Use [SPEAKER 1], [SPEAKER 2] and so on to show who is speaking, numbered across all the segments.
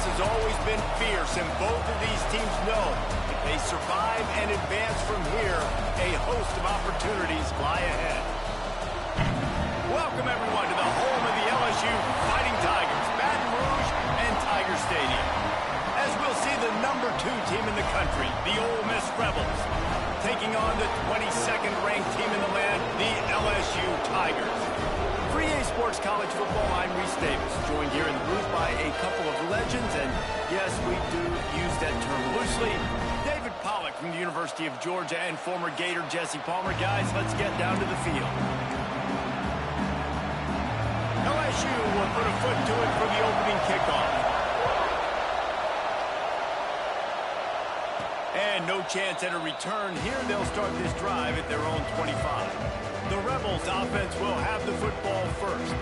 [SPEAKER 1] has always been fierce, and both of these teams know if they survive and advance from here, a host of opportunities lie ahead. Welcome, everyone, to the home of the LSU Fighting Tigers, Baton Rouge and Tiger Stadium. As we'll see the #2 team in the country, the Ole Miss Rebels, taking on the 22nd ranked team in the land, the LSU Tigers. For EA Sports College Football, I'm Reese Davis, joined here in the booth by a couple of legends, and yes, we do use that term loosely. David Pollack from the University of Georgia and former Gator Jesse Palmer. Guys, let's get down to the field. LSU will put a foot to it for the opening kickoff. And no chance at a return here. They'll start this drive at their own 25. The Rebels offense will have the football first.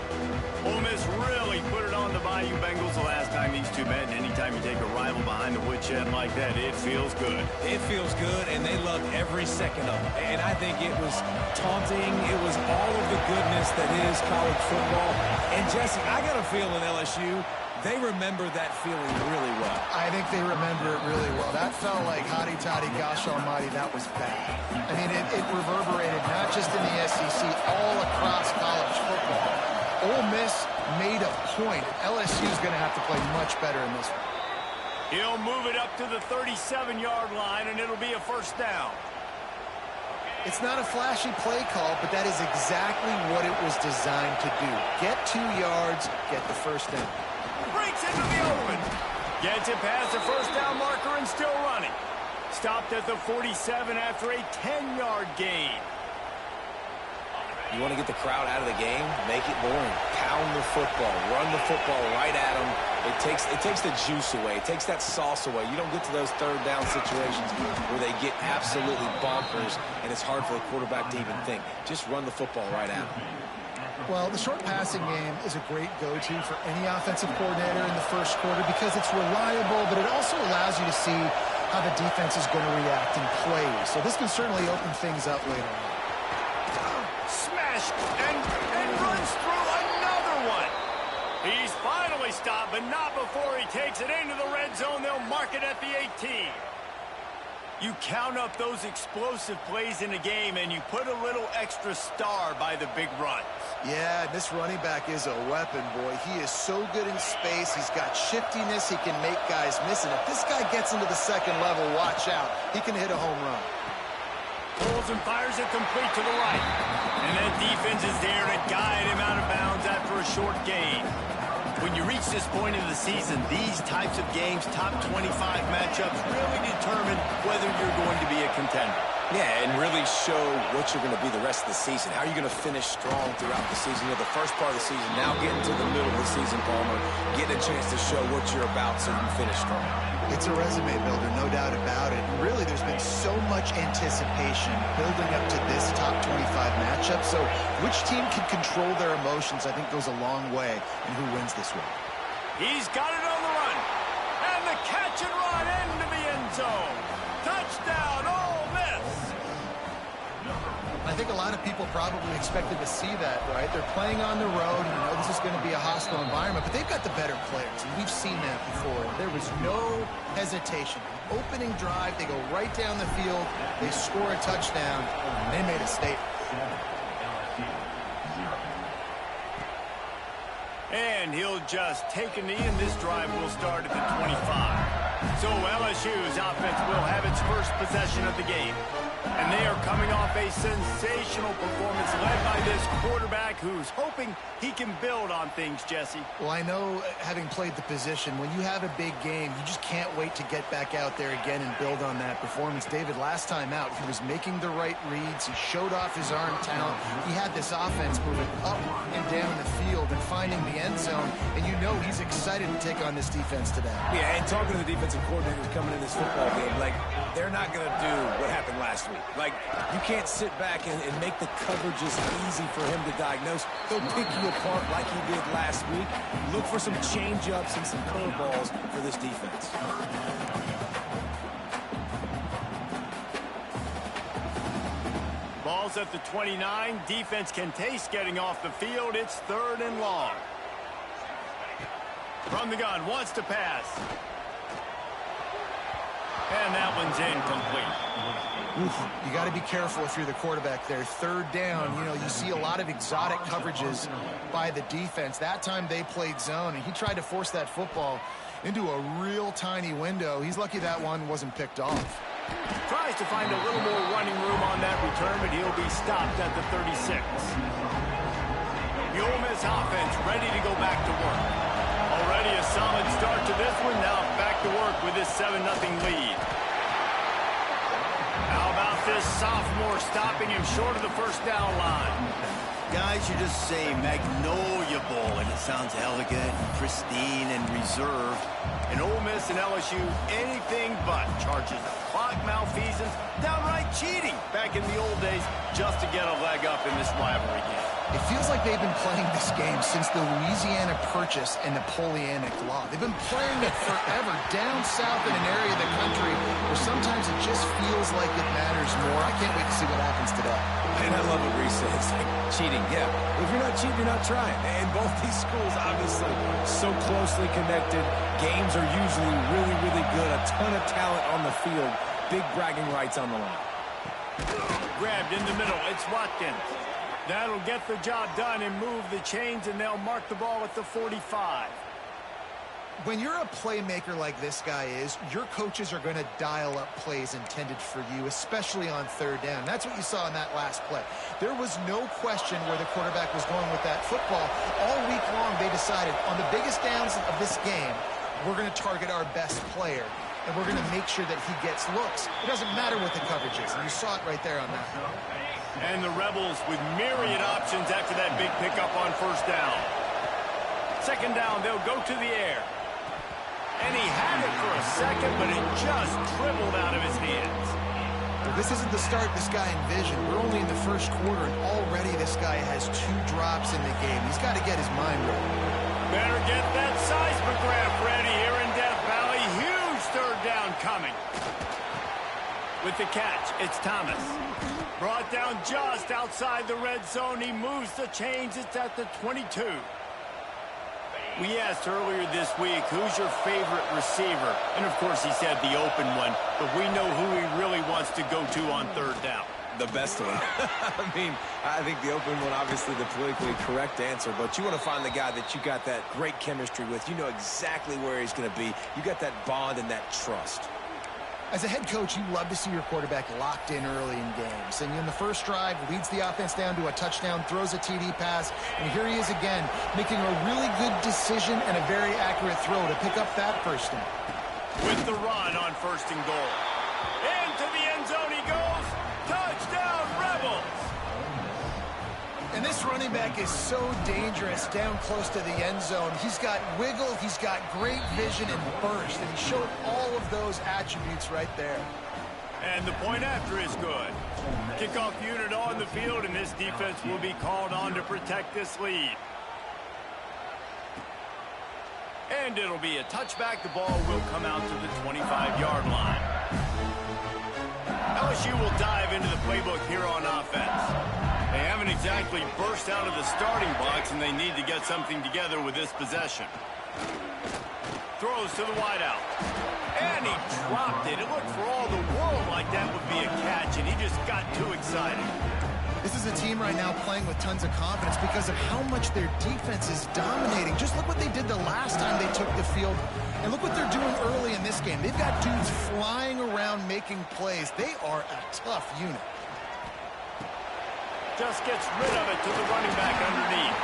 [SPEAKER 1] Ole Miss really put it on the Bayou Bengals the last time these two met. And anytime you take a rival behind the woodshed like that, it feels good.
[SPEAKER 2] It feels good, and they loved every second of it. And I think it was taunting. It was all of the goodness that is college football. And, Jesse, I got a feeling LSU, they remember that feeling really well.
[SPEAKER 3] I think they remember it really well. That felt like hotty toddy, gosh almighty, that was bad. I mean, it reverberated not just in the SEC, all across college football. Ole Miss made a point. LSU's going to have to play much better in this one.
[SPEAKER 1] He'll move it up to the 37-yard line, and it'll be a first down.
[SPEAKER 3] It's not a flashy play call, but that is exactly what it was designed to do. Get 2 yards, get the first down.
[SPEAKER 1] Breaks into the open. Gets it past the first down marker and still running. Stopped at the 47 after a 10-yard gain.
[SPEAKER 2] You want to get the crowd out of the game? Make it boring. Pound the football. Run the football right at them. It takes the juice away. It takes that sauce away. You don't get to those third down situations where they get absolutely bonkers, and it's hard for the quarterback to even think. Just run the football right at them.
[SPEAKER 3] Well, the short passing game is a great go-to for any offensive coordinator in the first quarter because it's reliable, but it also allows you to see how the defense is going to react in plays. So this can certainly open things up later on.
[SPEAKER 1] Smashed and runs through another one. He's finally stopped, but not before he takes it into the red zone. They'll mark it at the 18. You count up those explosive plays in a game, and you put a little extra star by the big runs.
[SPEAKER 3] Yeah, this running back is a weapon, boy. He is so good in space. He's got shiftiness. He can make guys miss. And if this guy gets into the second level, watch out. He can hit a home run.
[SPEAKER 1] Pulls and fires it complete to the right. And that defense is there to guide him out of bounds after a short gain. When you reach this point in the season, these types of games, top 25 matchups, really determine whether you're going to be a contender.
[SPEAKER 2] Yeah, and really show what you're going to be the rest of the season. How are you going to finish strong throughout the season? You know, the first part of the season, now getting to the middle of the season, Palmer, getting a chance to show what you're about so you can finish strong.
[SPEAKER 3] It's a resume builder, no doubt about it. And really, there's been so much anticipation building up to this top 25 matchup. So which team can control their emotions, I think, goes a long way in who wins this one.
[SPEAKER 1] He's got it on the run. And the catch and run into the end zone. Touchdown, Ole Miss.
[SPEAKER 3] I think a lot of people probably expected to see that, right? They're playing on the road, and you know this is going to be a hostile environment, but they've got the better players, and we've seen that before. There was no hesitation. Opening drive, they go right down the field, they score a touchdown, and they made a statement.
[SPEAKER 1] And he'll just take a knee, and this drive will start at the 25. So LSU's offense will have its first possession of the game. And they are coming off a sensational performance led by this quarterback who's hoping he can build on things, Jesse.
[SPEAKER 3] Well, I know, having played the position, when you have a big game, you just can't wait to get back out there again and build on that performance. David, last time out, he was making the right reads. He showed off his arm talent. He had this offense moving up and down the field and finding the end zone. And you know he's excited to take on this defense today.
[SPEAKER 2] Yeah, and talking to the defensive coordinators coming in this football game, like, they're not going to do what happened last week. Like, you can't sit back and make the coverages easy for him to diagnose. He'll pick you apart like he did last week. Look for some change-ups and some curveballs for this defense.
[SPEAKER 1] Ball's at the 29. Defense can taste getting off the field. It's 3rd and long. From the gun, wants to pass. And that one's incomplete.
[SPEAKER 3] Oof, you got to be careful if you're the quarterback there. Third down, you know, you see a lot of exotic coverages by the defense. That time they played zone, and he tried to force that football into a real tiny window. He's lucky that one wasn't picked off.
[SPEAKER 1] Tries to find a little more running room on that return, but he'll be stopped at the 36. The Ole Miss offense ready to go back to work. Already a solid start to this one. Now back to work with this 7-0 lead. How about this sophomore stopping him short of the first down line?
[SPEAKER 4] Guys, you just say Magnolia Bowl, and it sounds elegant, pristine, and reserved.
[SPEAKER 1] And Ole Miss and LSU, anything but. Charges of clock malfeasance, downright cheating back in the old days just to get a leg up in this rivalry game.
[SPEAKER 3] It feels like they've been playing this game since the Louisiana Purchase and Napoleonic Law. They've been playing it forever down south in an area of the country where sometimes it just feels like it matters more. I can't wait to see what happens today.
[SPEAKER 2] And I love what Reese says. Like, cheating, yeah. If you're not cheating, you're not trying. And both these schools, obviously, so closely connected. Games are usually really, really good. A ton of talent on the field. Big bragging rights on the line.
[SPEAKER 1] Grabbed in the middle. It's Watkins. That'll get the job done and move the chains, and they'll mark the ball at the 45.
[SPEAKER 3] When you're a playmaker like this guy is, your coaches are going to dial up plays intended for you, especially on third down. That's what you saw in that last play. There was no question where the quarterback was going with that football. All week long, they decided on the biggest downs of this game, we're going to target our best player, and we're going to make sure that he gets looks. It doesn't matter what the coverage is, and you saw it right there on that.
[SPEAKER 1] And the Rebels with myriad options after that big pickup on first down. Second down, they'll go to the air. And he had it for a second, but it just dribbled out of his hands.
[SPEAKER 3] Well, this isn't the start this guy envisioned. We're only in the first quarter, and already this guy has 2 drops in the game. He's got to get his mind right.
[SPEAKER 1] Better get that seismograph ready here in Death Valley. Huge third down coming. With the catch, it's Thomas. Brought down just outside the red zone. He moves the chains. It's at the 22. We asked earlier this week, who's your favorite receiver? And, of course, he said the open one. But we know who he really wants to go to on third down.
[SPEAKER 2] The best one. I mean, I think the open one, obviously the politically correct answer, but you want to find the guy that you got that great chemistry with. You know exactly where he's going to be. You got that bond and that trust.
[SPEAKER 3] As a head coach, you love to see your quarterback locked in early in games. And in the first drive, leads the offense down to a touchdown, throws a TD pass, and here he is again, making a really good decision and a very accurate throw to pick up that first down.
[SPEAKER 1] With the run on first and goal. Into the end zone he goes. Touchdown, Rebels!
[SPEAKER 3] And this running back is so dangerous down close to the end zone. He's got wiggle, he's got great vision and burst, and he showed all of those attributes right there.
[SPEAKER 1] And the point after is good. Kickoff unit on the field, and this defense will be called on to protect this lead. And it'll be a touchback. The ball will come out to the 25-yard line. LSU will dive into the playbook here on offense. They haven't exactly burst out of the starting blocks, and they need to get something together with this possession. Throws to the wideout. And he dropped it. It looked for all the world like that would be a catch, and he just got too excited.
[SPEAKER 3] This is a team right now playing with tons of confidence because of how much their defense is dominating. Just look what they did the last time they took the field, and look what they're doing early in this game. They've got dudes flying around making plays. They are a tough unit.
[SPEAKER 1] Just gets rid of it to the running back underneath.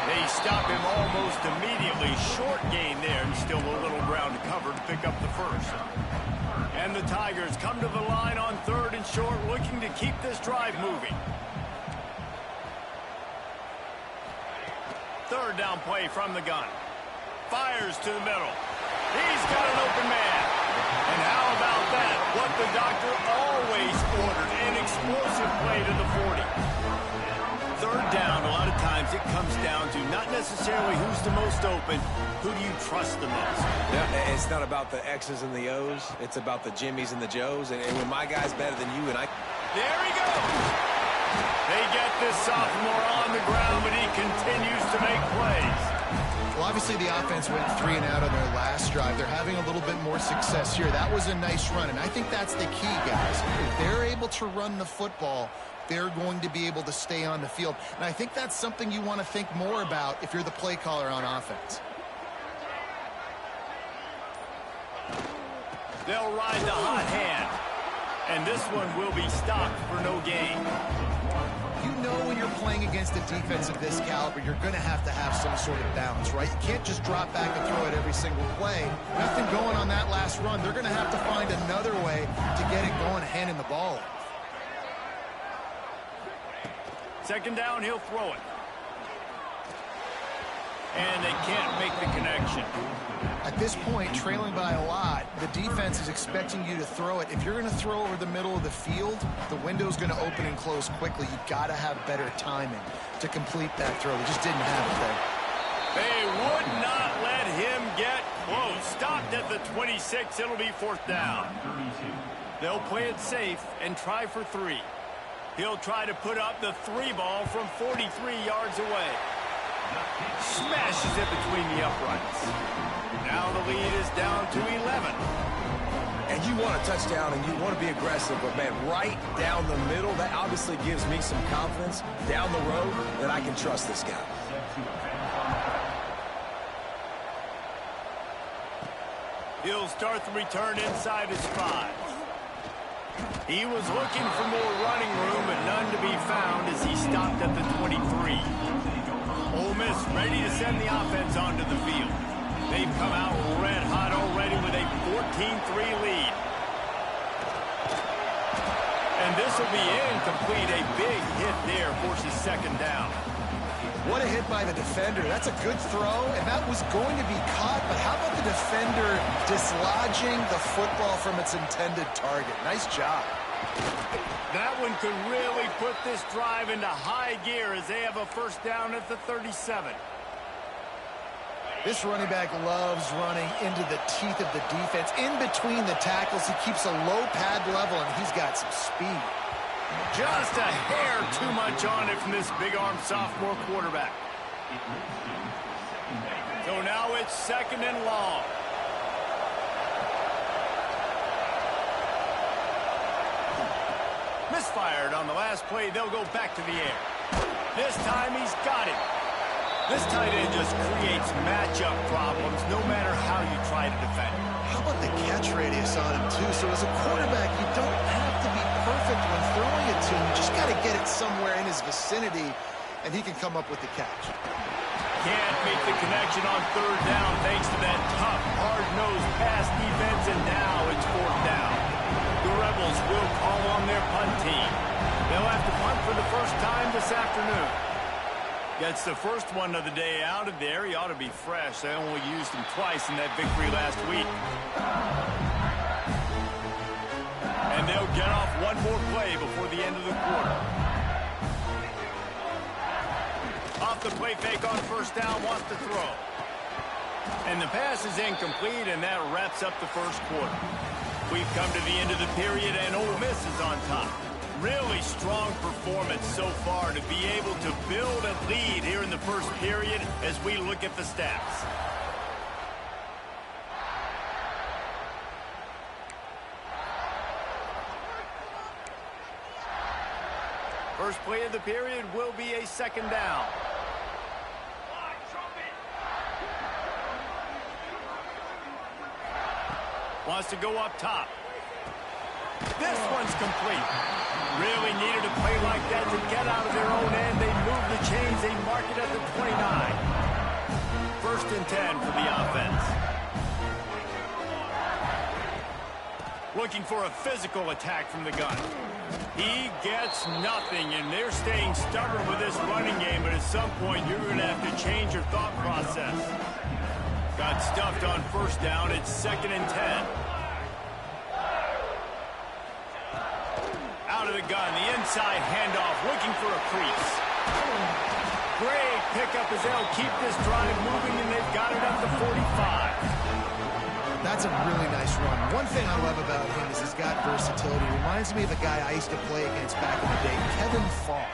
[SPEAKER 1] They stop him almost immediately. Short gain there, and still a little ground to cover to pick up the first. And the Tigers come to the line on third and short, looking to keep this drive moving. Third down play from the gun. Fires to the middle. He's got an open man. And how about that? What the doctor always ordered, an explosive play to the 40. Third down, a lot of times it comes down to not necessarily who's the most open, who do you trust the most?
[SPEAKER 2] Yeah, it's not about the X's and the O's. It's about the Jimmys and the Joes. And when my guy's better than you and I...
[SPEAKER 1] There he goes! They get this sophomore on the ground, but he continues to make plays.
[SPEAKER 3] Well, obviously the offense went 3 and out on their last drive. They're having a little bit more success here. That was a nice run, and I think that's the key, guys. If they're able to run the football, they're going to be able to stay on the field. And I think that's something you want to think more about if you're the play caller on offense.
[SPEAKER 1] They'll ride the hot hand. And this one will be stopped for no gain.
[SPEAKER 3] You know when you're playing against a defense of this caliber, you're going to have some sort of balance, right? You can't just drop back and throw it every single play. Nothing going on that last run. They're going to have to find another way to get it going, handing the ball off.
[SPEAKER 1] Second down, he'll throw it. And they can't make the connection.
[SPEAKER 3] At this point, trailing by a lot, the defense is expecting you to throw it. If you're going to throw over the middle of the field, the window's going to open and close quickly. You've got to have better timing to complete that throw. They just didn't have it there.
[SPEAKER 1] They would not let him get close. Stopped at the 26. It'll be 4th down. They'll play it safe and try for 3. He'll try to put up the 3 ball from 43 yards away. Smashes it between the uprights. Now the lead is down to 11.
[SPEAKER 2] And you want a touchdown and you want to be aggressive, but, man, right down the middle, that obviously gives me some confidence down the road that I can trust this guy.
[SPEAKER 1] He'll start the return inside his 5. He was looking for more running room, but none to be found as he stopped at the 23. Ole Miss ready to send the offense onto the field. They've come out red hot already with a 14-3 lead. And this will be incomplete. A big hit there forces second down.
[SPEAKER 3] What a hit by the defender. That's a good throw, and that was going to be caught, but how about the defender dislodging the football from its intended target? Nice job.
[SPEAKER 1] That one could really put this drive into high gear as they have a first down at the 37.
[SPEAKER 3] This running back loves running into the teeth of the defense. In between the tackles, he keeps a low pad level, and he's got some speed.
[SPEAKER 1] Just a hair too much on it from this big-arm sophomore quarterback. So now it's 2nd and long. Misfired on the last play. They'll go back to the air. This time he's got it. This tight end just creates matchup problems no matter how you try to defend him.
[SPEAKER 3] How about the catch radius on him, too? So as a quarterback, you don't have to be perfect when throwing it to him. You just got to get it somewhere in his vicinity, and he can come up with the catch.
[SPEAKER 1] Can't make the connection on 3rd down thanks to that tough, hard-nosed pass defense, and now it's 4th down. The Rebels will call on their punt team. They'll have to punt for the first time this afternoon. Gets the first one of the day out of there. He ought to be fresh. They only used him twice in that victory last week. And they'll get off one more play before the end of the quarter. Off the play fake on 1st down, wants to throw. And the pass is incomplete, and that wraps up the first quarter. We've come to the end of the period, and Ole Miss is on top. Really strong performance so far to be able to build a lead here in the first period as we look at the stats. First play of the period will be a 2nd down. Wants to go up top. This one's complete. Really needed a play like that to get out of their own end. They move the chains. They mark it at the 29. 1st and 10 for the offense. Looking for a physical attack from the gun. He gets nothing, and they're staying stubborn with this running game, but at some point you're going to have to change your thought process. Got stuffed on 1st down. It's 2nd and 10. Out of the gun, the inside handoff, looking for a crease. Great pickup as they'll keep this drive moving, and they've got it up to 45.
[SPEAKER 3] That's a really nice run. One thing I love about him is he's got versatility. He reminds me of a guy I used to play against back in the day, Kevin Falk.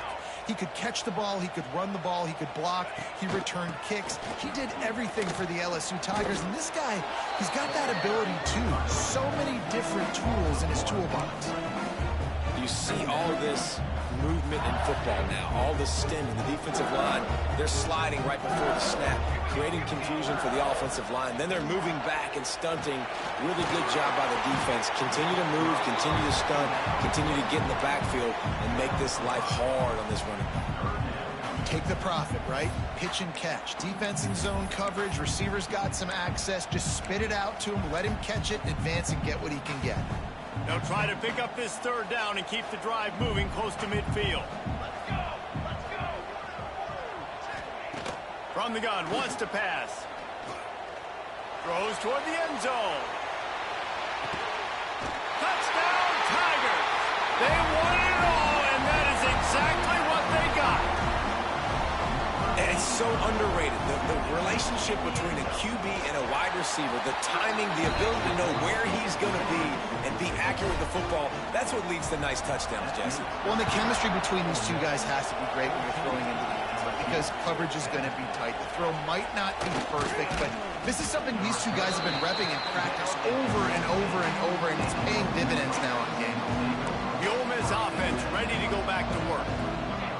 [SPEAKER 3] He could catch the ball, he could run the ball, he could block, he returned kicks. He did everything for the LSU Tigers, and this guy, he's got that ability too. So many different tools in his toolbox.
[SPEAKER 2] You see all this movement in football now, all the stemming, the defensive line, they're sliding right before the snap, creating confusion for the offensive line. Then they're moving back and stunting. Really good job by the defense. Continue to move, continue to stunt, continue to get in the backfield and make this life hard on this running back.
[SPEAKER 3] Take the profit, right? Pitch and catch. Defense in zone coverage. Receivers got some access. Just spit it out to him. Let him catch it, advance, and get what he can get.
[SPEAKER 1] They'll try to pick up this third down and keep the drive moving close to midfield. Let's go. Let's go. From the gun, wants to pass. Throws toward the end zone. Touchdown, Tigers. They won it all, and that is exactly what they got.
[SPEAKER 2] And it's so underrated. The relationship between a QB and a wide receiver, the timing, the ability to know where he's going to be and be accurate with the football, that's what leads to nice touchdowns, Jesse.
[SPEAKER 3] Well, and the chemistry between these two guys has to be great when you're throwing into the end zone because coverage is going to be tight. The throw might not be perfect, but this is something these two guys have been repping in practice over and over and over, and it's paying dividends now on game.
[SPEAKER 1] The Ole Miss offense ready to go back to work.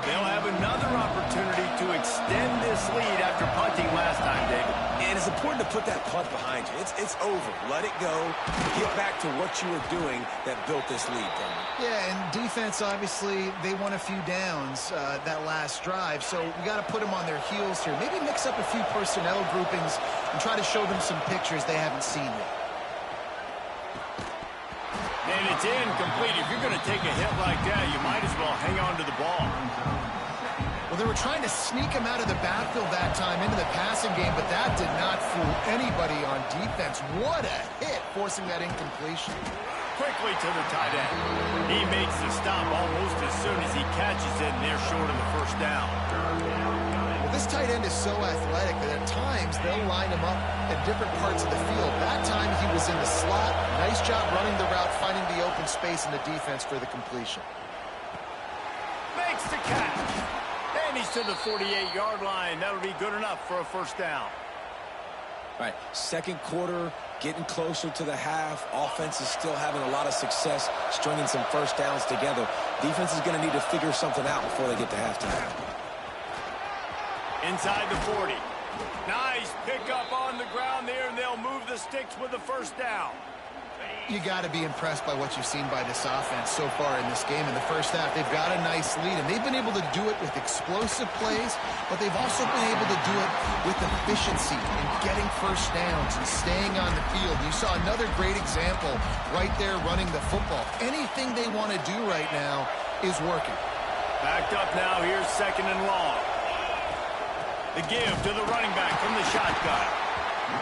[SPEAKER 1] They'll have another opportunity to extend this lead after punting last time, David.
[SPEAKER 2] And it's important to put that punt behind you. It's over. Let it go. Get back to what you were doing that built this lead.
[SPEAKER 3] Yeah, and defense, obviously, they won a few downs that last drive, so we got to put them on their heels here. Maybe mix up a few personnel groupings and try to show them some pictures they haven't seen yet.
[SPEAKER 1] And it's incomplete. If you're going to take a hit like that, you might as well hang on to the ball.
[SPEAKER 3] Well, they were trying to sneak him out of the backfield that time into the passing game, but that did not fool anybody on defense. What a hit, forcing that incompletion.
[SPEAKER 1] Quickly to the tight end. He makes the stop almost as soon as he catches it, and they're short of the first down.
[SPEAKER 3] Well, this tight end is so athletic that at times they'll line him up at different parts of the field. That time he was in the slot. Nice job running the route, finding the open space in the defense for the completion.
[SPEAKER 1] Makes the catch. And he's to the 48-yard line. That'll be good enough for a first down.
[SPEAKER 2] All right, second quarter, getting closer to the half. Offense is still having a lot of success stringing some first downs together. Defense is going to need to figure something out before they get to halftime.
[SPEAKER 1] Inside the 40. Nice pickup on the ground there, and they'll move the sticks with the first down.
[SPEAKER 3] You got to be impressed by what you've seen by this offense so far in this game. In the first half, they've got a nice lead, and they've been able to do it with explosive plays, but they've also been able to do it with efficiency and getting first downs and staying on the field. You saw another great example right there running the football. Anything they want to do right now is working.
[SPEAKER 1] Backed up now. Here's second and long. The give to the running back from the shotgun.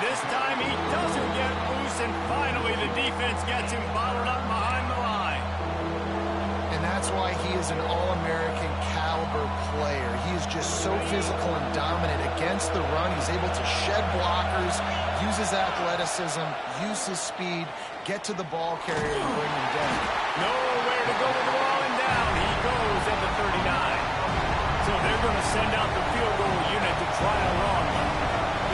[SPEAKER 1] This time he doesn't get loose, and finally the defense gets him bottled up behind the line.
[SPEAKER 3] And that's why he is an All-American caliber player. He is just so physical and dominant against the run. He's able to shed blockers, use his athleticism, use his speed, get to the ball carrier and bring him down.
[SPEAKER 1] Nowhere to go with the ball and down. He goes at the 39. So they're going to send out the field goal unit to try a long one.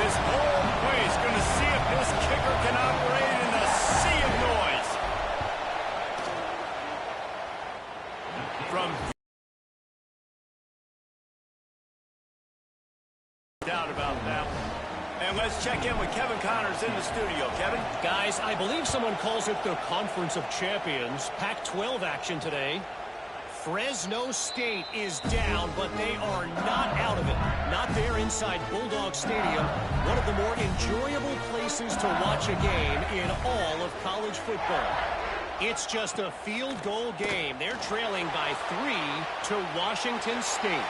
[SPEAKER 1] This whole place going to see if this kicker can operate in a sea of noise. From doubt about that one. And let's check in with Kevin Connors in the studio. Kevin?
[SPEAKER 5] Guys, I believe someone calls it the Conference of Champions. Pac-12 action today. Fresno State is down, but they are not out of it. Not there inside Bulldog Stadium, one of the more enjoyable places to watch a game in all of college football. It's just a field goal game. They're trailing by 3 to Washington State.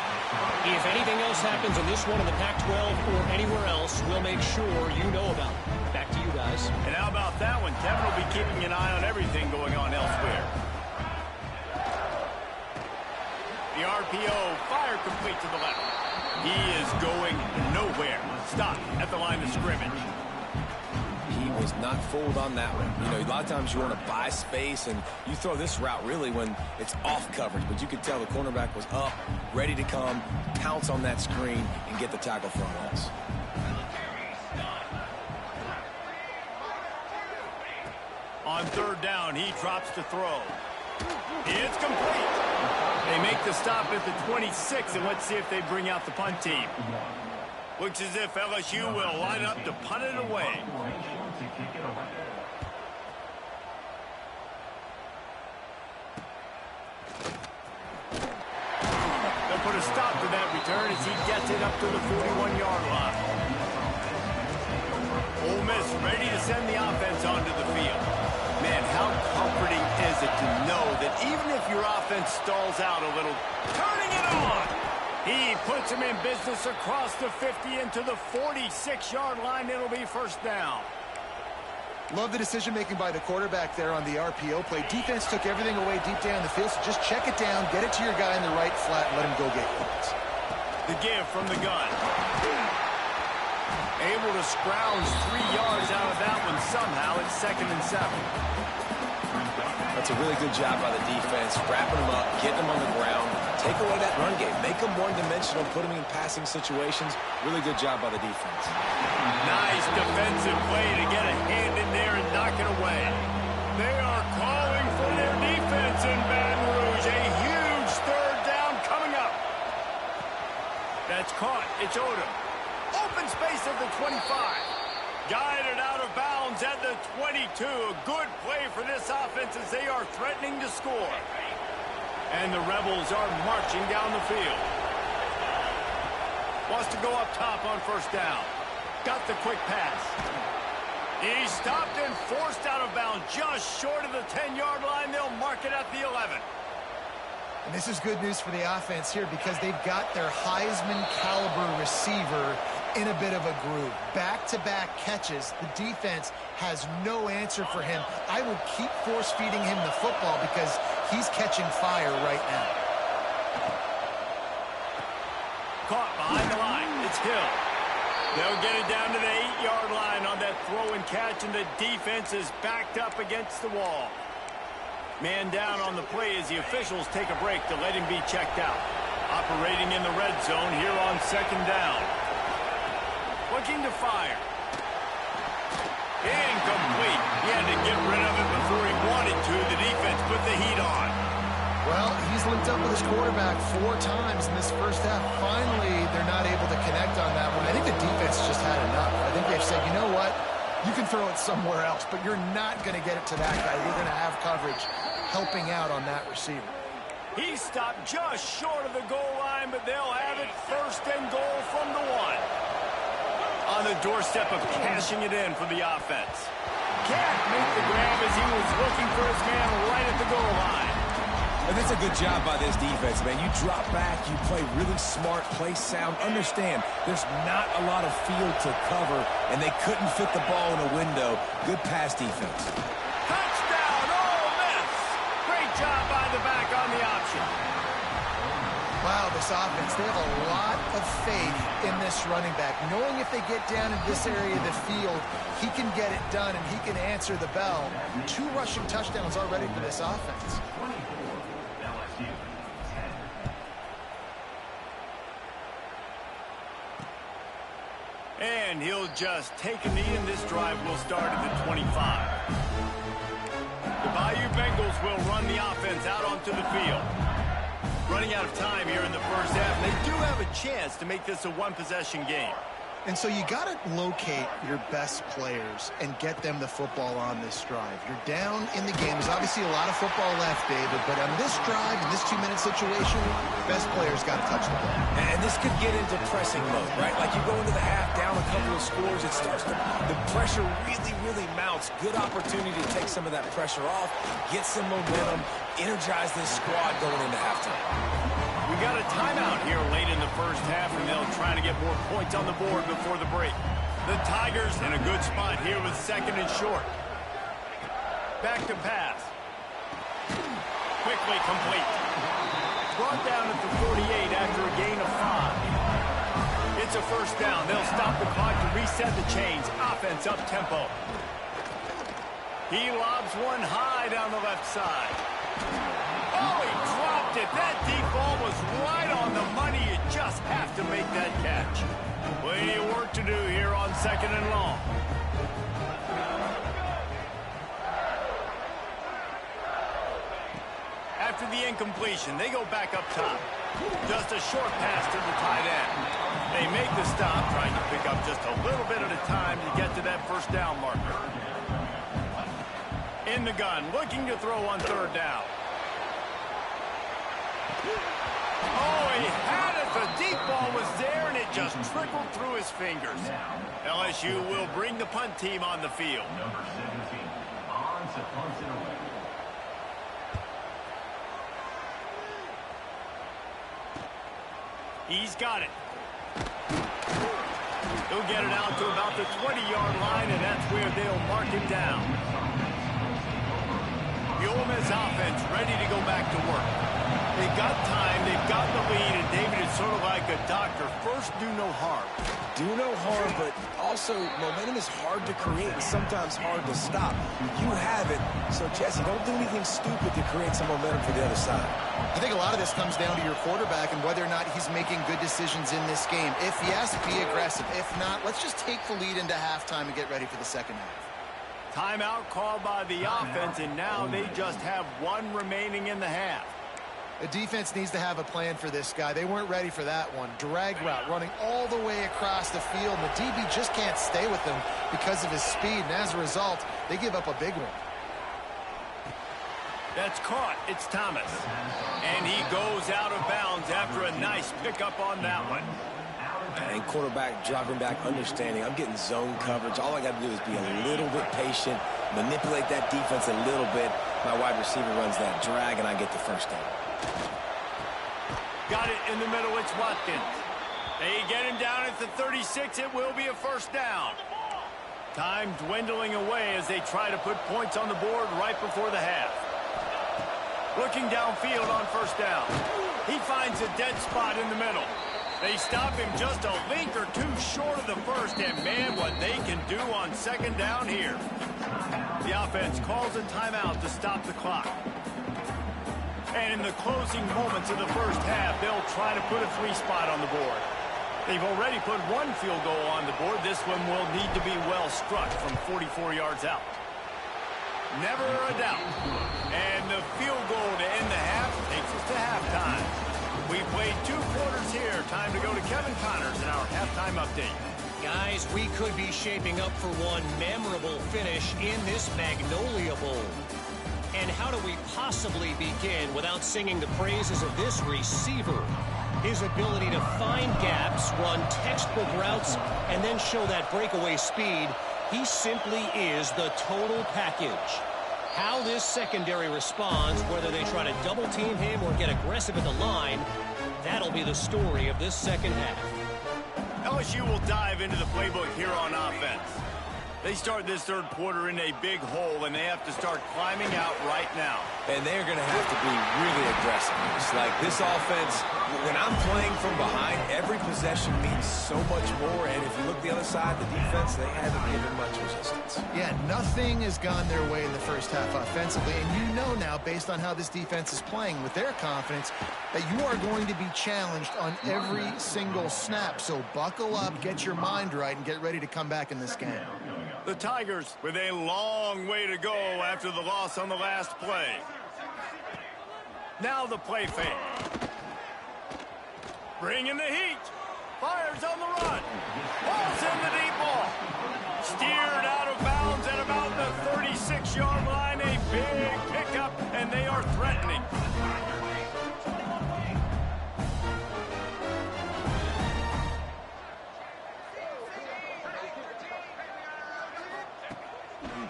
[SPEAKER 5] If anything else happens in this one in the Pac-12 or anywhere else, we'll make sure you know about it. Back to you guys.
[SPEAKER 1] And how about that one? Kevin will be keeping an eye on everything going on elsewhere. The RPO, fire complete to the left. He is going nowhere. Stop at the line of scrimmage.
[SPEAKER 2] He was not fooled on that one. You know, a lot of times you want to buy space, and you throw this route really when it's off coverage. But you could tell the cornerback was up, ready to come, pounce on that screen, and get the tackle for a loss.
[SPEAKER 1] On third down, he drops to throw. It's complete. They make the stop at the 26, and let's see if they bring out the punt team. Looks as if LSU will line up to punt it away. They'll put a stop to that return as he gets it up to the 41-yard line. Ole Miss ready to send the offense onto the field. Man, how comforting is it to know that even if your offense stalls out a little, turning it on! He puts him in business across the 50 into the 46-yard line. It'll be first down.
[SPEAKER 3] Love the decision-making by the quarterback there on the RPO play. Defense took everything away deep down the field, so just check it down, get it to your guy in the right flat, and let him go get yards.
[SPEAKER 1] The give from the gun. Able to scrounge 3 yards out of that one somehow. It's 2nd and 7.
[SPEAKER 2] That's a really good job by the defense, wrapping them up, getting them on the ground, take away that run game, make them one-dimensional, put them in passing situations. Really good job by the defense.
[SPEAKER 1] Nice defensive play to get a hand in there and knock it away. They are calling for their defense in Baton Rouge. A huge third down coming up. That's caught. It's Odom. Open space at the 25. Guided out of bounds at the 22. A good play for this offense as they are threatening to score. And the Rebels are marching down the field. Wants to go up top on first down. Got the quick pass. He stopped and forced out of bounds just short of the 10-yard line. They'll mark it at the 11.
[SPEAKER 3] And this is good news for the offense here because they've got their Heisman-caliber receiver in a bit of a groove. Back-to-back catches. The defense has no answer for him. I would keep force-feeding him the football because he's catching fire right now.
[SPEAKER 1] Caught behind the line. It's Hill. They'll get it down to the 8-yard line on that throw and catch, and the defense is backed up against the wall. Man down on the play as the officials take a break to let him be checked out. Operating in the red zone here on 2nd down. Looking to fire. Incomplete. He had to get rid of it before he wanted to. The defense put the heat on.
[SPEAKER 3] Well, he's linked up with his quarterback 4 times in this first half. Finally, they're not able to connect on that one. I think the defense just had enough. I think they've said, you know what? You can throw it somewhere else, but you're not going to get it to that guy. You're going to have coverage helping out on that receiver.
[SPEAKER 1] He stopped just short of the goal line, but they'll have it 1st and goal from the 1. On the doorstep of cashing it in for the offense. Can't make the grab as he was looking for his man right at the goal line.
[SPEAKER 2] And that's a good job by this defense, man. You drop back, you play really smart, play sound. Understand, there's not a lot of field to cover, and they couldn't fit the ball in a window. Good pass defense.
[SPEAKER 1] Touchdown, Ole Miss! Great job by the back on the option.
[SPEAKER 3] Wow, this offense, they have a lot of faith in this running back. Knowing if they get down in this area of the field, he can get it done and he can answer the bell. 2 rushing touchdowns already for this offense.
[SPEAKER 1] And he'll just take a knee, and this drive will start at the 25. The Bayou Bengals will run the offense out onto the field. Running out of time here in the first half. They do have a chance to make this a 1-possession game.
[SPEAKER 3] And so you got to locate your best players and get them the football on this drive. You're down in the game. There's obviously a lot of football left, David, but on this drive, in this 2-minute situation, best players got to touch the ball.
[SPEAKER 2] And this could get into pressing mode, right? Like you go into the half, down a couple of scores, it starts to, the pressure really mounts. Good opportunity to take some of that pressure off, get some momentum, energize this squad going into halftime.
[SPEAKER 1] We got a timeout here late in the first half, and they'll try to get more points on the board before the break. The Tigers in a good spot here with 2nd and short. Back to pass. Quickly complete. Brought down at the 48 after a gain of 5. It's a first down. They'll stop the clock to reset the chains. Offense up tempo. He lobs one high down the left side. Oh, he dropped it. That deep ball was right on the money. You just have to make that catch. Plenty of work to do here on 2nd and long. After the incompletion, they go back up top. Just a short pass to the tight end. They make the stop, trying to pick up just a little bit at a time to get to that first down marker. In the gun, looking to throw on 3rd down. Oh, he had it. The deep ball was there, and it just trickled through his fingers. LSU will bring the punt team on the field.
[SPEAKER 6] Number 17, on to punt it away.
[SPEAKER 1] He's got it. He'll get it out to about the 20-yard line, and that's where they'll mark him down. The Ole Miss offense ready to go back to work. They've got time, they've got the lead, and David is sort of like a doctor. First, do no harm.
[SPEAKER 2] Do no harm, but also momentum is hard to create and sometimes hard to stop. You have it, so Jesse, don't do anything stupid to create some momentum for the other side.
[SPEAKER 3] I think a lot of this comes down to your quarterback and whether or not he's making good decisions in this game. If yes, be aggressive. If not, let's just take the lead into halftime and get ready for the second half.
[SPEAKER 1] Timeout called by the offense, and now they just have one remaining in the half.
[SPEAKER 3] The defense needs to have a plan for this guy. They weren't ready for that one. Drag route running all the way across the field. And the DB just can't stay with him because of his speed. And as a result, they give up a big one.
[SPEAKER 1] That's caught. It's Thomas. And he goes out of bounds after a nice pickup on that one.
[SPEAKER 2] And quarterback dropping back, understanding I'm getting zone coverage. All I got to do is be a little bit patient, manipulate that defense a little bit. My wide receiver runs that drag, and I get the first down.
[SPEAKER 1] Got it in the middle. It's Watkins. They get him down at the 36. It will be a first down. Time dwindling away as they try to put points on the board right before the half. Looking downfield on first down. He finds a dead spot in the middle. They stop him just a link or two short of the first, and man, what they can do on second down here. The offense calls a timeout to stop the clock. And in the closing moments of the first half, they'll try to put a 3 spot on the board. They've already put 1 field goal on the board. This one will need to be well struck from 44 yards out. Never a doubt. And the field goal to end the half takes us to halftime. We played 2 quarters here. Time to go to Kevin Connors in our halftime update.
[SPEAKER 5] Guys, we could be shaping up for one memorable finish in this Magnolia Bowl. And how do we possibly begin without singing the praises of this receiver? His ability to find gaps, run textbook routes, and then show that breakaway speed. He simply is the total package. How this secondary responds, whether they try to double team him or get aggressive at the line, that'll be the story of this second half.
[SPEAKER 1] LSU will dive into the playbook here on offense. They start this third quarter in a big hole, and they have to start climbing out right now.
[SPEAKER 2] And they're going to have to be really aggressive. It's like this offense, when I'm playing from behind, every possession means so much more. And if you look the other side, the defense, they haven't given much resistance.
[SPEAKER 3] Yeah, nothing has gone their way in the first half offensively. And you know now, based on how this defense is playing with their confidence, that you are going to be challenged on every single snap. So buckle up, get your mind right, and get ready to come back in this game.
[SPEAKER 1] The Tigers with a long way to go after the loss on the last play. Now the play fake. Bringing the heat. Fires on the run. Balls in the deep ball. Steered out of bounds at about the 36-yard line. A big pickup, and they are threatening.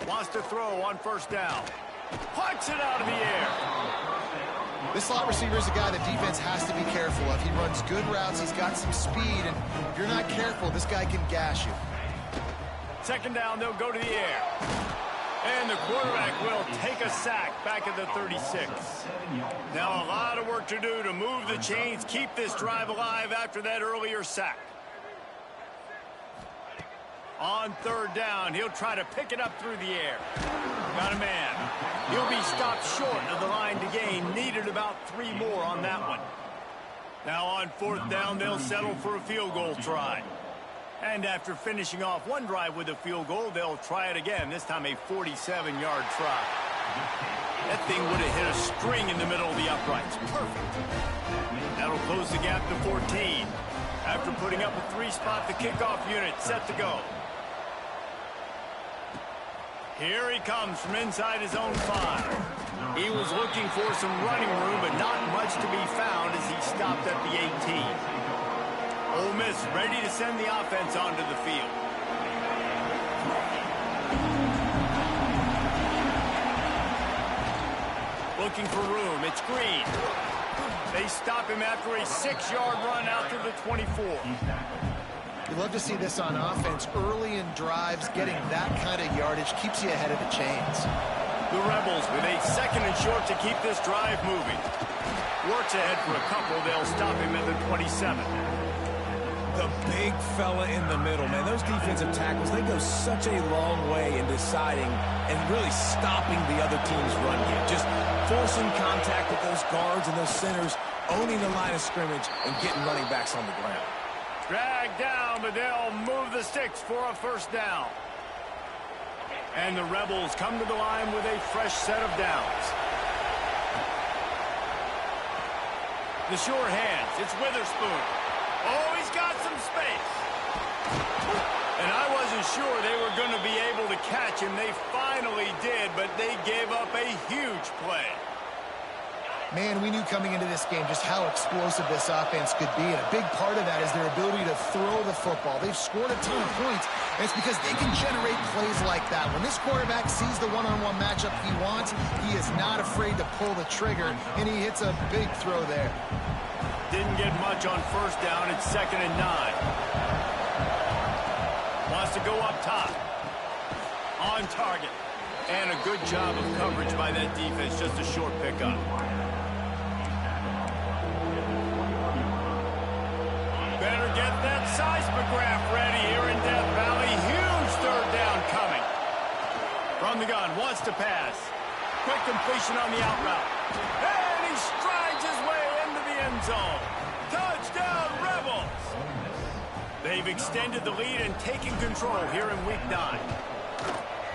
[SPEAKER 1] Wants to throw on first down. Puts it out of the air.
[SPEAKER 3] This slot receiver is a guy the defense has to be careful of. He runs good routes. He's got some speed. And if you're not careful, this guy can gash you.
[SPEAKER 1] Second down, they'll go to the air. And the quarterback will take a sack back at the 36. Now a lot of work to do to move the chains, keep this drive alive after that earlier sack. On third down, he'll try to pick it up through the air. Got a man. He'll be stopped short of the line to gain. Needed about 3 more on that one. Now on fourth down, they'll settle for a field goal try. And after finishing off one drive with a field goal, they'll try it again, this time a 47-yard try. That thing would have hit a string in the middle of the uprights. Perfect. That'll close the gap to 14. After putting up a 3-spot, the kickoff unit set to go. Here he comes from inside his own 5. He was looking for some running room, but not much to be found as he stopped at the 18. Ole Miss ready to send the offense onto the field. Looking for room. It's Green. They stop him after a 6-yard run out to the 24.
[SPEAKER 3] You love to see this on offense. Early in drives, getting that kind of yardage keeps you ahead of the chains.
[SPEAKER 1] The Rebels with a 2nd and short to keep this drive moving. Works ahead for a couple. They'll stop him at the 27.
[SPEAKER 2] The big fella in the middle, man. Those defensive tackles, they go such a long way in deciding and really stopping the other team's run game. Just forcing contact with those guards and those centers, owning the line of scrimmage, and getting running backs on the ground.
[SPEAKER 1] Dragged down, but they'll move the sticks for a first down. And the Rebels come to the line with a fresh set of downs. The sure hands. It's Witherspoon. Oh, he's got some space. And I wasn't sure they were going to be able to catch him. They finally did, but they gave up a huge play.
[SPEAKER 3] Man, we knew coming into this game just how explosive this offense could be, and a big part of that is their ability to throw the football. They've scored a ton of points, and it's because they can generate plays like that. When this quarterback sees the one-on-one matchup he wants, he is not afraid to pull the trigger, and he hits a big throw there.
[SPEAKER 1] Didn't get much on first down. It's 2nd and 9. Wants to go up top. On target. And a good job of coverage by that defense. Just a short pickup. Better get that seismograph ready here in Death Valley. Huge third down coming. From the gun. Wants to pass. Quick completion on the out route. And he strides his way into the end zone. Touchdown, Rebels! They've extended the lead and taken control here in Week 9.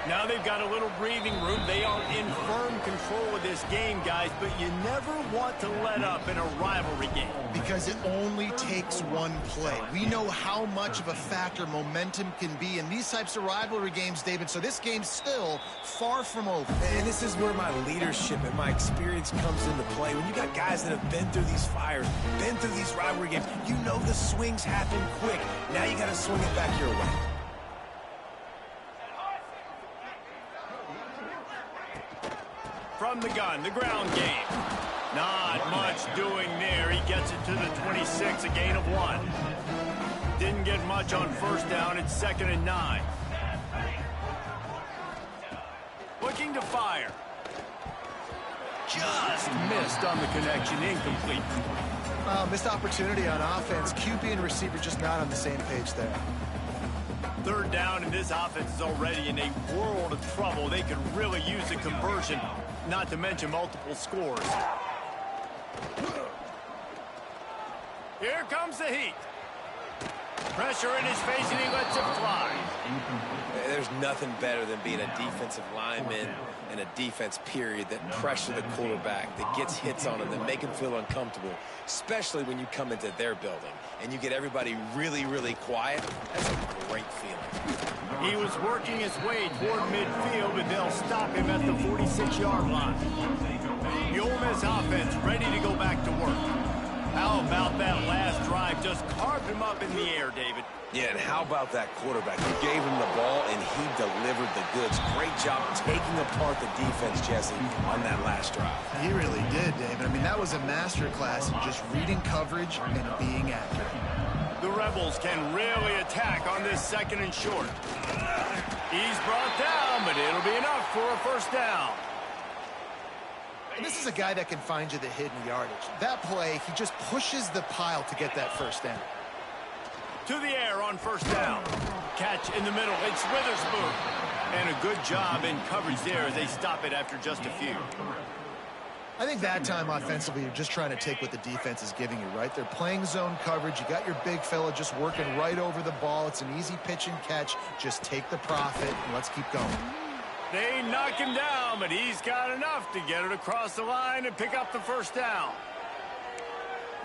[SPEAKER 1] Now they've got a little breathing room. They are in firm control of this game, guys, but you never want to let up in a rivalry game.
[SPEAKER 3] Because it only takes one play. We know how much of a factor momentum can be in these types of rivalry games, David, so this game's still far from over.
[SPEAKER 2] And this is where my leadership and my experience comes into play. When you got guys that have been through these fires, been through these rivalry games, you know the swings happen quick. Now you got to swing it back your way.
[SPEAKER 1] From the gun, the ground game. Not much doing there. He gets it to the 26, a gain of 1. Didn't get much on first down. It's 2nd and 9. Looking to fire. Just missed on the connection. Incomplete.
[SPEAKER 3] Missed opportunity on offense. QB and receiver just not on the same page there.
[SPEAKER 1] Third down, and this offense is already in a world of trouble. They could really use a conversion, not to mention multiple scores. Here comes the heat. Pressure in his face, and he lets it fly.
[SPEAKER 2] There's nothing better than being a defensive lineman and a defense period that pressure the quarterback, that gets hits on him, that make him feel uncomfortable, especially when you come into their building and you get everybody really, really quiet. That's a great feeling.
[SPEAKER 1] He was working his way toward midfield, but they'll stop him at the 46-yard line. The Ole Miss offense ready to go back to work. How about that last drive? Just carved him up in the air, David.
[SPEAKER 2] Yeah, and how about that quarterback? You gave him the ball, and he delivered the goods. Great job taking apart the defense, Jesse, on that last drive.
[SPEAKER 3] He really did, David. I mean, that was a masterclass in just reading coverage and being accurate.
[SPEAKER 1] The Rebels can really attack on this 2nd and short. He's brought down, but it'll be enough for a first down.
[SPEAKER 3] And this is a guy that can find you the hidden yardage. That play, he just pushes the pile to get that first down.
[SPEAKER 1] To the air on first down. catch in the middle. It's Witherspoon. And a good job in coverage there as they stop it after just a few.
[SPEAKER 3] I think that time offensively, you're just trying to take what the defense is giving you, right? They're playing zone coverage. You got your big fella just working right over the ball. It's an easy pitch and catch. Just take the profit and let's keep going.
[SPEAKER 1] They knock him down, but he's got enough to get it across the line and pick up the first down.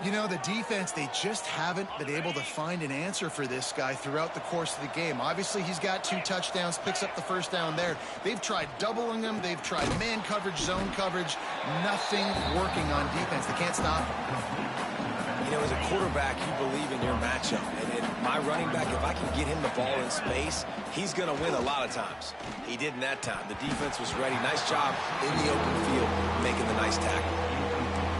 [SPEAKER 3] You know, the defense, they just haven't been able to find an answer for this guy throughout the course of the game. Obviously, he's got 2 touchdowns, picks up the first down there. They've tried doubling him. They've tried man coverage, zone coverage. Nothing working on defense. They can't stop him.
[SPEAKER 2] You know, as a quarterback, you believe in your matchup. And my running back, if I can get him the ball in space, he's going to win a lot of times. He did in that time. The defense was ready. Nice job in the open field making the nice tackle.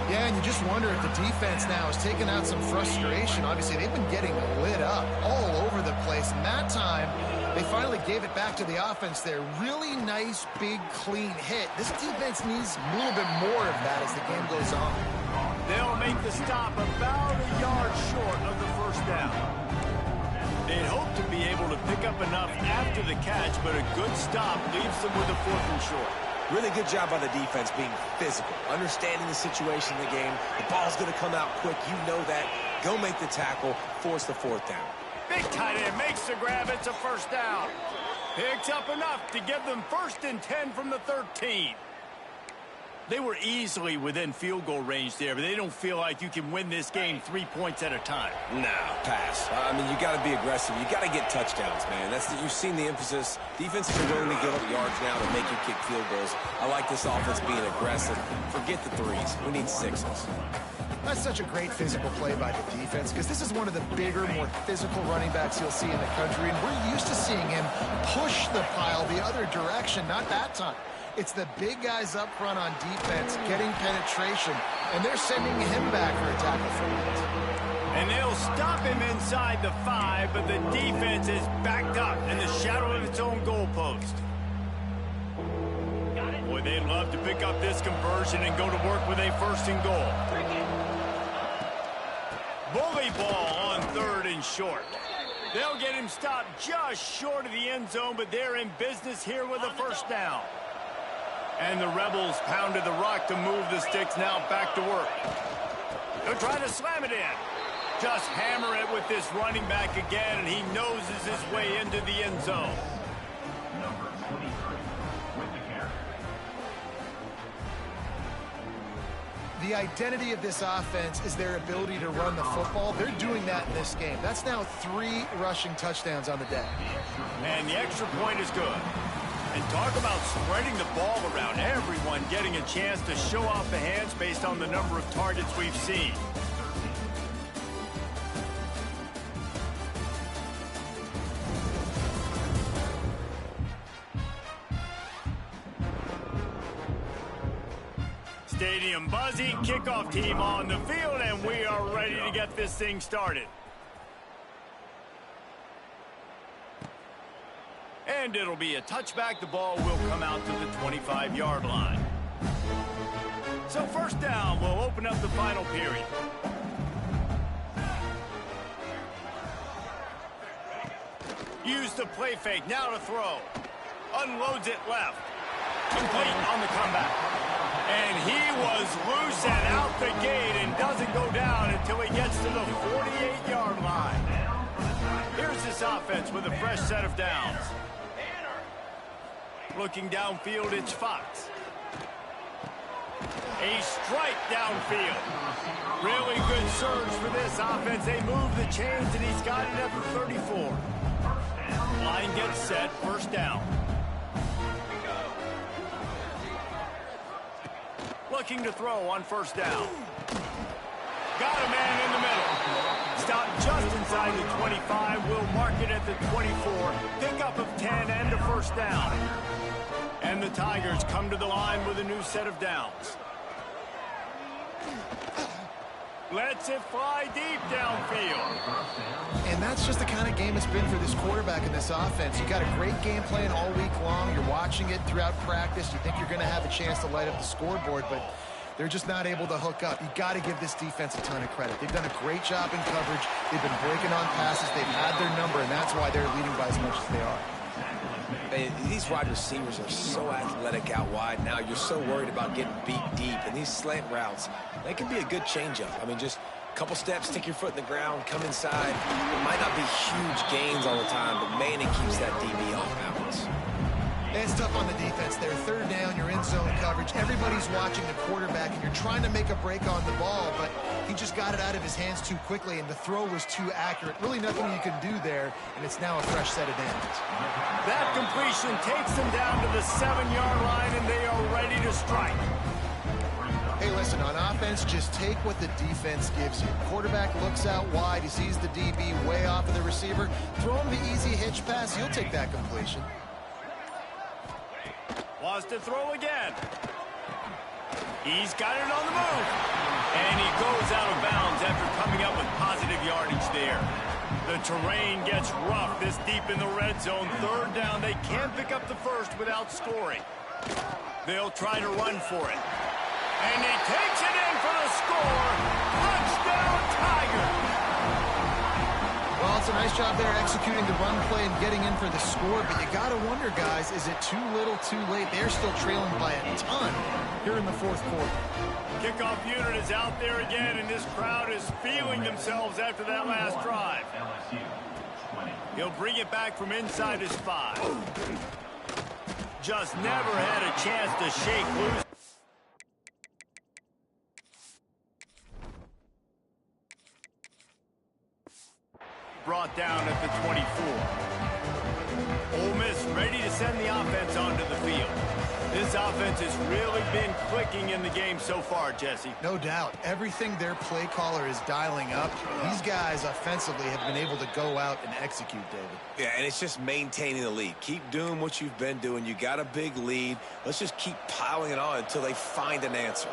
[SPEAKER 3] Yeah, and you just wonder if the defense now is taking out some frustration. Obviously, they've been getting lit up all over the place. And that time, they finally gave it back to the offense there. Really nice, big, clean hit. This defense needs a little bit more of that as the game goes on.
[SPEAKER 1] They'll make the stop about a yard short of the first down. They'd hope to be able to pick up enough after the catch, but a good stop leaves them with a 4th and short.
[SPEAKER 2] Really good job by the defense being physical, understanding the situation in the game. The ball's going to come out quick. You know that. Go make the tackle, force the 4th down.
[SPEAKER 1] Big tight end makes the grab. It's a first down. Picks up enough to give them 1st and 10 from the 13. They were easily within field goal range there, but they don't feel like you can win this game 3 points at a time.
[SPEAKER 2] No, pass. I mean, you got to be aggressive. You got to get touchdowns, man. You've seen the emphasis. Defenses are willing to give up yards now to make you kick field goals. I like this offense being aggressive. Forget the 3s. We need 6s.
[SPEAKER 3] That's such a great physical play by the defense because this is one of the bigger, more physical running backs you'll see in the country, and we're used to seeing him push the pile the other direction, not that time. It's the big guys up front on defense getting penetration, and they're sending him back for a tackle for it.
[SPEAKER 1] And they'll stop him inside the 5, but the defense is backed up in the shadow of its own goalpost. Boy, they'd love to pick up this conversion and go to work with a 1st and goal. Bully ball on 3rd and short. They'll get him stopped just short of the end zone, but they're in business here with a 1st down. And the Rebels pounded the rock to move the sticks, now back to work. They're trying to slam it in. Just hammer it with this running back again, and he noses his way into the end zone.
[SPEAKER 6] Number 23 with the carry.
[SPEAKER 3] The identity of this offense is their ability to run the football. They're doing that in this game. That's now 3 rushing touchdowns on the day.
[SPEAKER 1] And the extra point is good. And talk about spreading the ball around. Everyone getting a chance to show off the hands based on the number of targets we've seen. Stadium buzzing, kickoff team on the field, and we are ready to get this thing started. And it'll be a touchback. The ball will come out to the 25-yard line. So 1st down, we'll open up the final period. Use the play fake, now to throw. Unloads it left. Complete on the comeback. And he was loose and out the gate and doesn't go down until he gets to the 48-yard line. Here's this offense with a fresh set of downs. Looking downfield, it's Fox. A strike downfield. Really good surge for this offense. They move the chains, and he's got it at the 34. Line gets set, 1st down. Looking to throw on 1st down. Got a man in the middle. Stopped just inside the 25. Will mark it at the 24. Pickup of 10 and a 1st down. And the Tigers come to the line with a new set of downs. Lets it fly deep downfield.
[SPEAKER 3] And that's just the kind of game it's been for this quarterback in this offense. You got a great game plan all week long. You're watching it throughout practice. You think you're going to have a chance to light up the scoreboard, but They're just not able to hook up. You got to give this defense a ton of credit. They've done a great job in coverage. They've been breaking on passes. They've had their number, and that's why they're leading by as much as they are.
[SPEAKER 2] These wide receivers are so athletic out wide now. You're so worried about getting beat deep. And these slant routes, they can be a good changeup. I mean, just a couple steps, stick your foot in the ground, come inside. It might not be huge gains all the time, but, man, it keeps that DB off balance.
[SPEAKER 3] It's tough on the defense there. Third down, you're in zone coverage. Everybody's watching the quarterback, and you're trying to make a break on the ball, but he just got it out of his hands too quickly, and the throw was too accurate. Really nothing you can do there, and it's now a fresh set of downs.
[SPEAKER 1] That completion takes them down to the 7-yard line, and they are ready to strike.
[SPEAKER 3] Hey, listen, on offense, just take what the defense gives you. Quarterback looks out wide. He sees the DB way off of the receiver. Throw him the easy hitch pass. He'll take that completion.
[SPEAKER 1] Wants to throw again. He's got it on the move. And he goes out of bounds after coming up with positive yardage there. The terrain gets rough this deep in the red zone. Third down, they can't pick up the first without scoring. They'll try to run for it. And he takes it in for the score. Touchdown, Tiger.
[SPEAKER 3] Well, it's a nice job there executing the run play and getting in for the score, but you got to wonder, guys, is it too little, too late? They're still trailing by a ton here in the fourth quarter.
[SPEAKER 1] Kickoff unit is out there again, and this crowd is feeling themselves after that last drive. He'll bring it back from inside his 5. Just never had a chance to shake loose. Brought down at the 24. Ole Miss ready to send the offense onto the field. This offense has really been clicking in the game so far, Jesse.
[SPEAKER 3] No doubt. Everything their play caller is dialing up, these guys offensively have been able to go out and execute, David.
[SPEAKER 2] Yeah, and it's just maintaining the lead. Keep doing what you've been doing. You got a big lead. Let's just keep piling it on until they find an answer.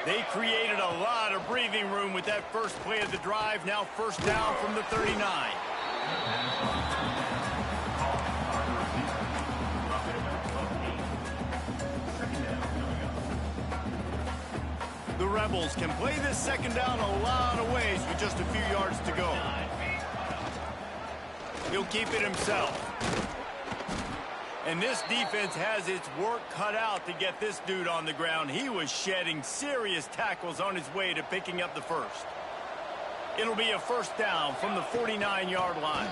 [SPEAKER 1] They created a lot of breathing room with that first play of the drive. Now first down from the 39. The Rebels can play this second down a lot of ways with just a few yards to go. He'll keep it himself. And this defense has its work cut out to get this dude on the ground. He was shedding serious tackles on his way to picking up the first. It'll be a first down from the 49-yard line.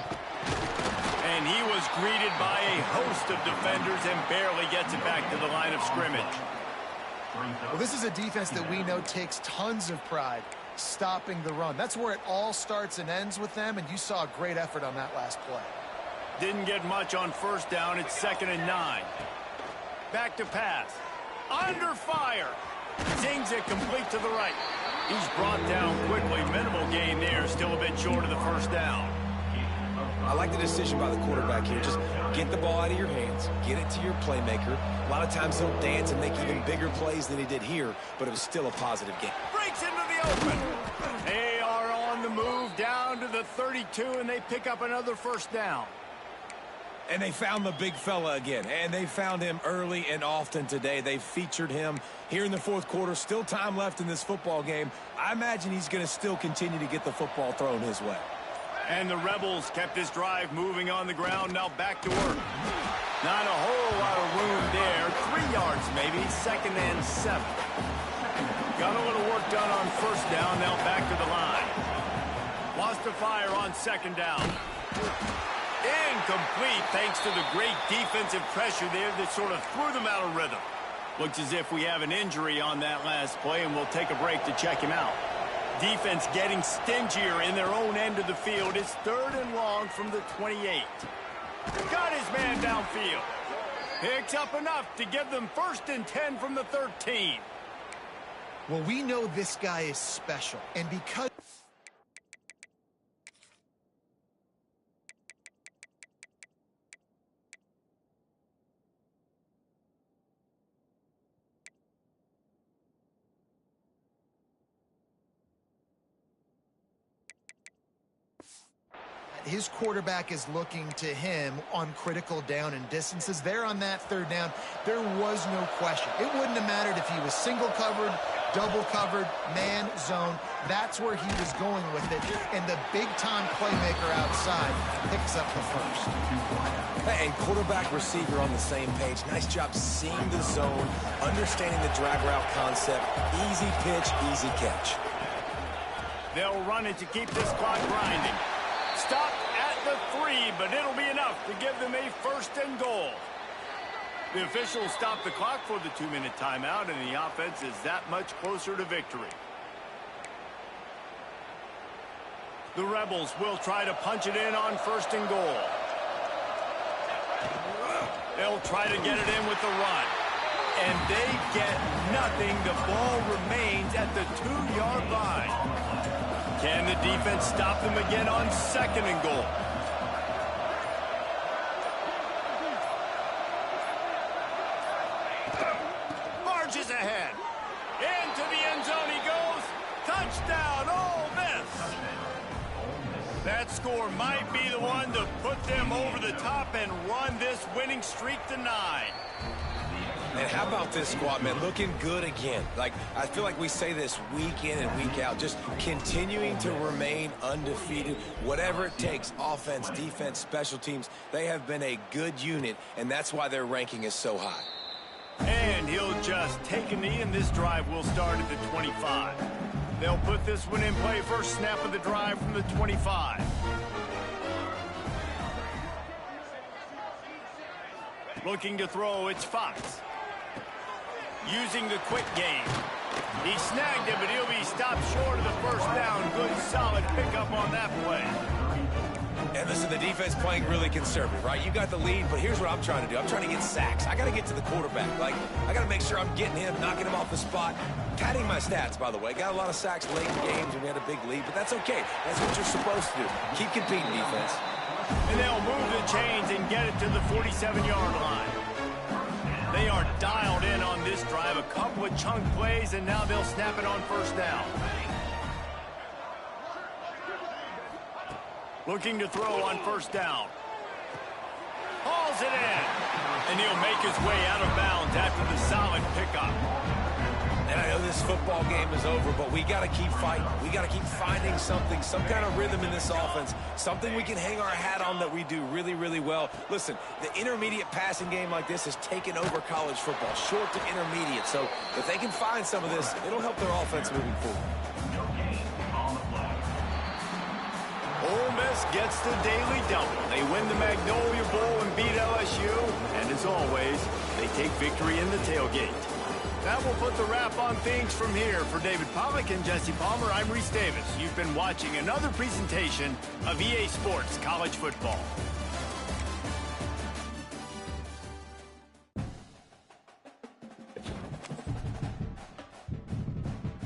[SPEAKER 1] And he was greeted by a host of defenders and barely gets it back to the line of scrimmage.
[SPEAKER 3] Well, this is a defense that we know takes tons of pride stopping the run. That's where it all starts and ends with them, and you saw a great effort on that last play.
[SPEAKER 1] Didn't get much on first down. It's 2nd and 9. Back to pass. Under fire. Zings it complete to the right. He's brought down quickly. Minimal gain there. Still a bit short of the first down.
[SPEAKER 2] I like the decision by the quarterback here. Just get the ball out of your hands. Get it to your playmaker. A lot of times he'll dance and make even bigger plays than he did here, but it was still a positive game.
[SPEAKER 1] Breaks into the open. They are on the move down to the 32, and they pick up another first down.
[SPEAKER 2] And they found the big fella again, and they found him early and often today. They featured him here in the fourth quarter. Still time left in this football game. I imagine he's going to still continue to get the football thrown his way.
[SPEAKER 1] And the Rebels kept this drive moving on the ground. Now back to work. Not a whole lot of room there. 3 yards maybe. 2nd and 7. Got a little work done on first down. Now back to the line. Wants to fire on 2nd down. Incomplete thanks to the great defensive pressure there that sort of threw them out of rhythm. Looks as if we have an injury on that last play, and we'll take a break to check him out. Defense getting stingier in their own end of the field. It's 3rd and long from the 28. Got his man downfield. Picks up enough to give them 1st and 10 from the 13.
[SPEAKER 3] Well, we know this guy is special, and because his quarterback is looking to him on critical down and distances. There on that 3rd down, there was no question. It wouldn't have mattered if he was single covered double covered, man zone. That's where he was going with it. And the big-time playmaker outside picks up the first.
[SPEAKER 2] Hey, and quarterback receiver on the same page. Nice job seeing the zone, understanding the drag route concept. Easy pitch, easy catch.
[SPEAKER 1] They'll run it to keep this clock grinding. Stop at the 3, but it'll be enough to give them a 1st and goal. The officials stop the clock for the 2-minute timeout, and the offense is that much closer to victory. The Rebels will try to punch it in on 1st and goal. They'll try to get it in with the run. And they get nothing. The ball remains at the 2-yard line. Can the defense stop them again on 2nd and goal? Marches ahead. Into the end zone he goes. Touchdown, Ole Miss. That score might be the one to put them over the top and run this winning streak to 9.
[SPEAKER 2] And how about this squad, man? Looking good again. Like, I feel like we say this week in and week out, just continuing to remain undefeated. Whatever it takes, offense, defense, special teams, they have been a good unit, and that's why their ranking is so high.
[SPEAKER 1] And he'll just take a knee, and this drive will start at the 25. They'll put this one in play. First snap of the drive from the 25. Looking to throw, it's Fox. Using the quick game. He snagged it, but he'll be stopped short of the 1st down. Good, solid pickup on that play.
[SPEAKER 2] And listen, the defense playing really conservative, right? You got the lead, but here's what I'm trying to do. I'm trying to get sacks. I got to get to the quarterback. Like, I got to make sure I'm getting him, knocking him off the spot. Padding my stats, by the way. Got a lot of sacks late in games when we had a big lead, but that's okay. That's what you're supposed to do. Keep competing, defense.
[SPEAKER 1] And they'll move the chains and get it to the 47-yard line. They are dialed in on this drive. A couple of chunk plays, and now they'll snap it on 1st down. Looking to throw on 1st down. Hauls it in. And he'll make his way out of bounds after the solid pickup.
[SPEAKER 2] And I know this football game is over, but we got to keep fighting. We got to keep finding something, some kind of rhythm in this offense, something we can hang our hat on that we do really, really well. Listen, the intermediate passing game like this has taken over college football, short to intermediate. So if they can find some of this, it'll help their offense moving forward.
[SPEAKER 1] Ole Miss gets the daily double. They win the Magnolia Bowl and beat LSU. And as always, they take victory in the tailgate. That will put the wrap on things from here. For David Pollack and Jesse Palmer, I'm Reese Davis. You've been watching another presentation of EA Sports College Football.